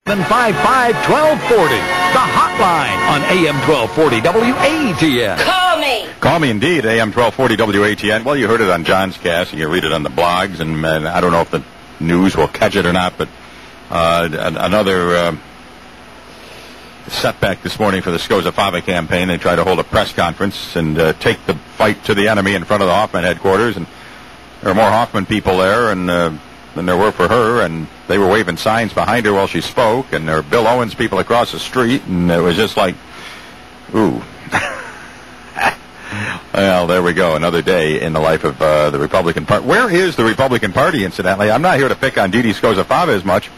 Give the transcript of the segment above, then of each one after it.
755-1240, the hotline on AM 1240 WATN. Call me. Call me indeed, AM 1240 WATN. Well, you heard it on John's cast, and you read it on the blogs, and I don't know if the news will catch it or not, but another setback this morning for the Scosa Fava campaign. They tried to hold a press conference and take the fight to the enemy in front of the Hoffman headquarters, and there were more Hoffman people there than there were for her, and they were waving signs behind her while she spoke, and there were Bill Owens people across the street, and it was just like, ooh. Well, there we go. Another day in the life of the Republican Party. Where is the Republican Party, incidentally? I'm not here to pick on Dee Dee Scosa Fava as much,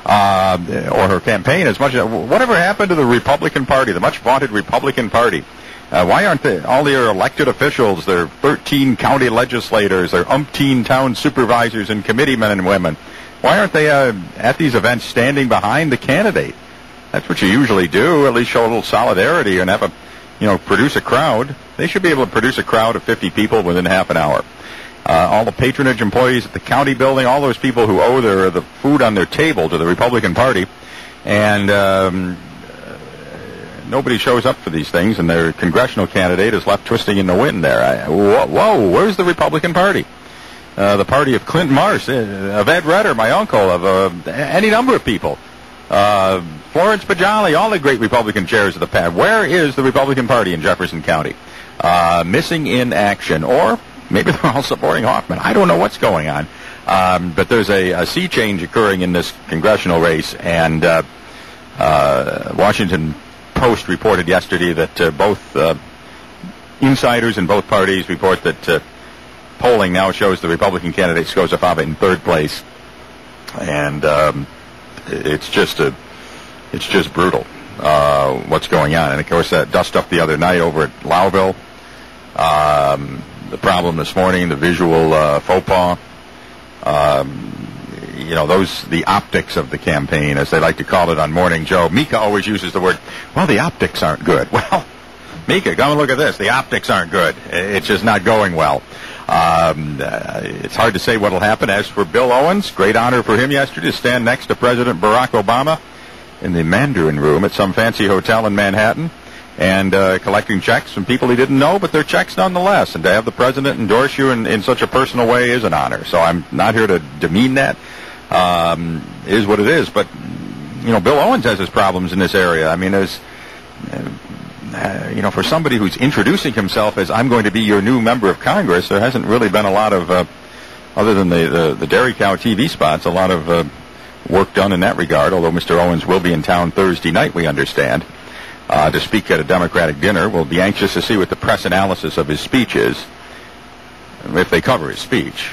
or her campaign as much. Whatever happened to the Republican Party, the much vaunted Republican Party? Why aren't all their elected officials, their 13 county legislators, their umpteen town supervisors and committeemen and women, why aren't they at these events standing behind the candidate? That's what you usually do, at least show a little solidarity and have produce a crowd. They should be able to produce a crowd of 50 people within half an hour. All the patronage employees at the county building, all those people who owe the food on their table to the Republican Party, and nobody shows up for these things, and their congressional candidate is left twisting in the wind there. Whoa, where's the Republican Party? The party of Clinton Marsh, of Ed Redder, my uncle, of any number of people. Florence Bajali, all the great Republican chairs of the past. Where is the Republican Party in Jefferson County? Missing in action, or maybe they're all supporting Hoffman. I don't know what's going on. But there's a sea change occurring in this congressional race, and Washington Post reported yesterday that both insiders in both parties report that polling now shows the Republican candidate Scosa Fava in third place, and it's just brutal what's going on. And of course that dust up the other night over at Lowville, the problem this morning, the visual faux pas, the optics of the campaign, as they like to call it on Morning Joe. Mika always uses the word, well, the optics aren't good. Well, Mika, come and look at this. The optics aren't good. It's just not going well. It's hard to say what will happen. As for Bill Owens, great honor for him yesterday to stand next to President Barack Obama in the Mandarin Room at some fancy hotel in Manhattan, and collecting checks from people he didn't know, but they're checks nonetheless. And to have the president endorse you in such a personal way is an honor. So I'm not here to demean that. Is what it is. But, Bill Owens has his problems in this area. I mean, there's, for somebody who's introducing himself as, I'm going to be your new member of Congress, there hasn't really been a lot of, other than the Dairy Cow TV spots, a lot of work done in that regard, although Mr. Owens will be in town Thursday night, we understand, to speak at a Democratic dinner. We'll be anxious to see what the press analysis of his speech is, if they cover his speech.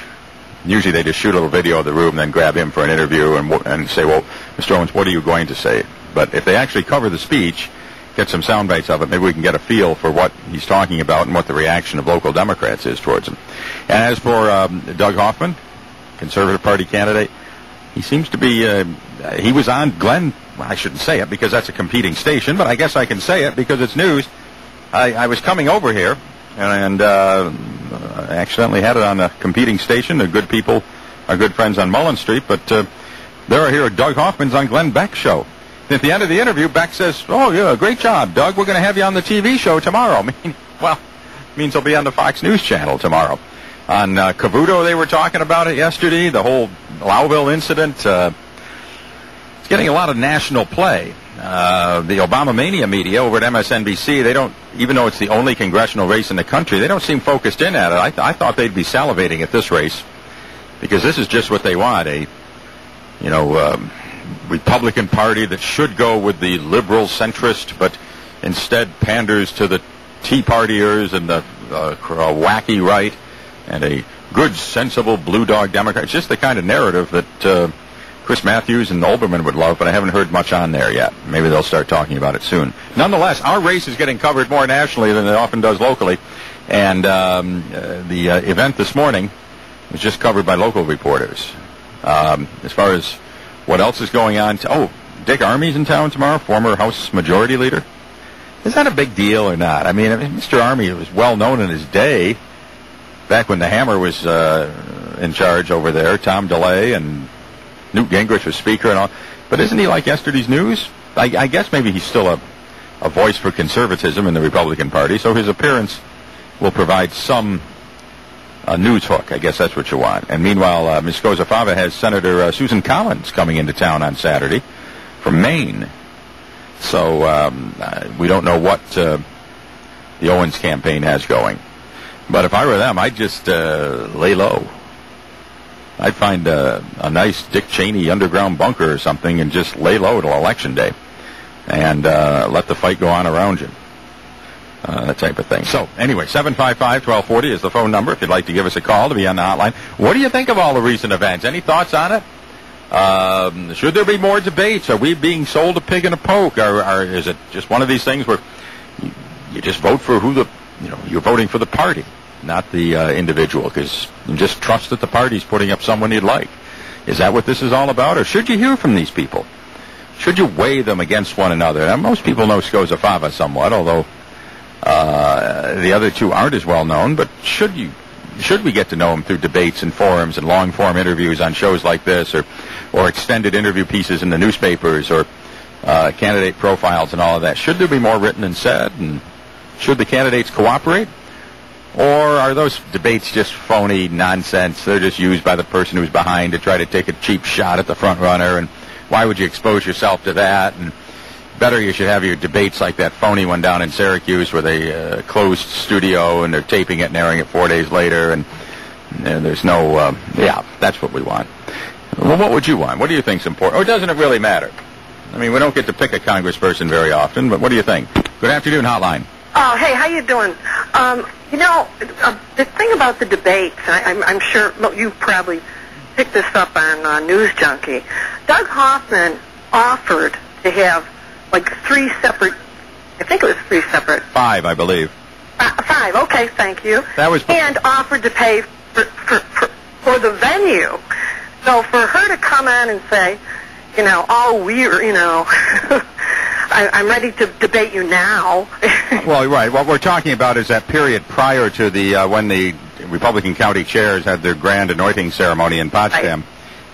Usually they just shoot a little video of the room, then grab him for an interview and say, well, Mr. Owens, what are you going to say? But if they actually cover the speech, get some sound bites of it, maybe we can get a feel for what he's talking about and what the reaction of local Democrats is towards him. And as for Doug Hoffman, Conservative Party candidate, he seems to be, he was on Glenn, well, I shouldn't say it because that's a competing station, but I guess I can say it because it's news. I was coming over here, and I accidentally had it on a competing station. They're good people, our good friends on Mullen Street, but there I hear Doug Hoffman's on Glenn Beck's show. At the end of the interview, Beck says, oh, yeah, great job, Doug. We're going to have you on the TV show tomorrow. Means he'll be on the Fox News channel tomorrow. On Cavuto, they were talking about it yesterday, the whole Lowville incident. It's getting a lot of national play. The Obama Mania media over at MSNBC, they don't, even though it's the only congressional race in the country, they don't seem focused in at it. I thought they'd be salivating at this race, because this is just what they want, a Republican Party that should go with the liberal centrist, but instead panders to the Tea Partiers and the wacky right, and a good, sensible blue dog Democrat. It's just the kind of narrative that Chris Matthews and Olbermann would love, but I haven't heard much on there yet. Maybe they'll start talking about it soon. Nonetheless, our race is getting covered more nationally than it often does locally, and the event this morning was just covered by local reporters. As far as what else is going on, Dick Armey's in town tomorrow, former House Majority Leader. Is that a big deal or not? I mean, Mr. Armey was well known in his day, back when the Hammer was in charge over there, Tom DeLay and Newt Gingrich was Speaker and all. But isn't he like yesterday's news? I guess maybe he's still a voice for conservatism in the Republican Party, so his appearance will provide some news hook. I guess that's what you want. And meanwhile, Ms. Skozafava has Senator Susan Collins coming into town on Saturday from Maine. So we don't know what the Owens campaign has going. But if I were them, I'd just lay low. I'd find a nice Dick Cheney underground bunker or something and just lay low till Election Day and let the fight go on around you. That type of thing. So, anyway, 755-1240 is the phone number if you'd like to give us a call to be on the hotline. What do you think of all the recent events? Any thoughts on it? Should there be more debates? Are we being sold a pig in a poke? Or is it just one of these things where you just vote for you're voting for the party, not the individual, because you just trust that the party's putting up someone you'd like? Is that what this is all about? Or should you hear from these people? Should you weigh them against one another? Now, most people know Skozafava somewhat, although the other two aren't as well known. But should we get to know him through debates and forums and long-form interviews on shows like this, or extended interview pieces in the newspapers, or candidate profiles and all of that? Should there be more written and said? And should the candidates cooperate? Or are those debates just phony nonsense? They're just used by the person who's behind to try to take a cheap shot at the front runner, and why would you expose yourself to that? And better you should have your debates like that phony one down in Syracuse where they closed studio and they're taping it and airing it 4 days later, and there's no, that's what we want. Well, what would you want? What do you think's important? Or doesn't it really matter? I mean, we don't get to pick a congressperson very often, but what do you think? Good afternoon, hotline. Oh, hey, how you doing? The thing about the debates, I'm sure you probably picked this up on Newzjunky. Doug Hoffman offered to have like 3 separate, I think it was 3 separate. 5, I believe. 5, okay, thank you. That was... And offered to pay for the venue. So for her to come in and say, I'm ready to debate you now. Well, right. What we're talking about is that period prior to the when the Republican county chairs had their grand anointing ceremony in Potsdam.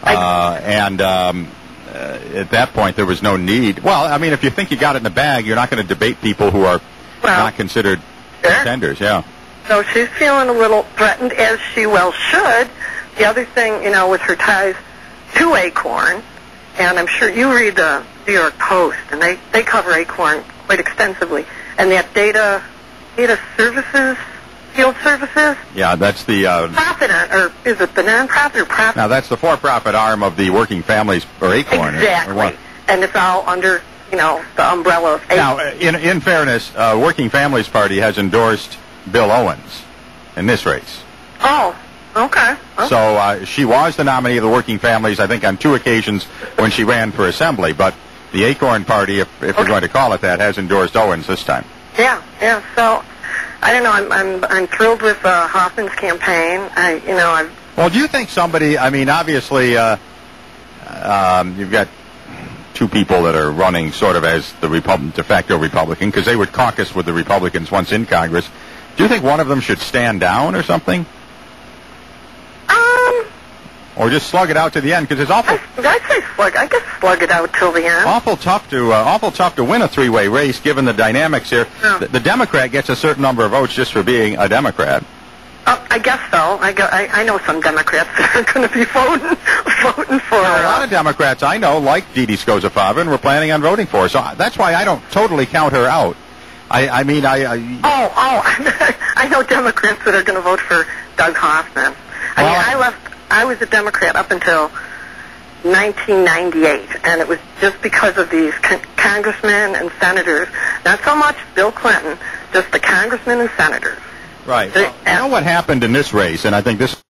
And at that point, there was no need. Well, I mean, if you think you got it in the bag, you're not going to debate people who are not considered contenders, yeah. So she's feeling a little threatened, as she well should. The other thing, with her ties to Acorn, and I'm sure you read the New York Post, and they cover Acorn quite extensively. And that data services, field services? Yeah, that's the... profit, or is it the nonprofit or profit? Now, that's the for-profit arm of the Working Families, or Acorn. Exactly. And it's all under, the umbrella of Acorn. Now, in fairness, Working Families Party has endorsed Bill Owens in this race. Oh, okay. So she was the nominee of the Working Families, I think, on 2 occasions when she ran for assembly. But the Acorn Party, if we're going to call it that, has endorsed Owens this time. Yeah. So I don't know. I'm thrilled with Hoffman's campaign. Well, do you think somebody? I mean, obviously, you've got 2 people that are running sort of as the de facto Republican, because they would caucus with the Republicans once in Congress. Do you think one of them should stand down or something? Or just slug it out to the end, because it's awful. I'd say slug. I guess slug it out till the end. Awful tough to win a 3-way race, given the dynamics here. Yeah. The Democrat gets a certain number of votes just for being a Democrat. I guess so. I know some Democrats that are going to be voting for. A lot of Democrats I know like Dee Dee Skozafava, and we're planning on voting for her. So that's why I don't totally count her out. I know Democrats that are going to vote for Doug Hoffman. I was a Democrat up until 1998, and it was just because of these congressmen and senators. Not so much Bill Clinton, just the congressmen and senators. Right. Well, you know what happened in this race, and I think this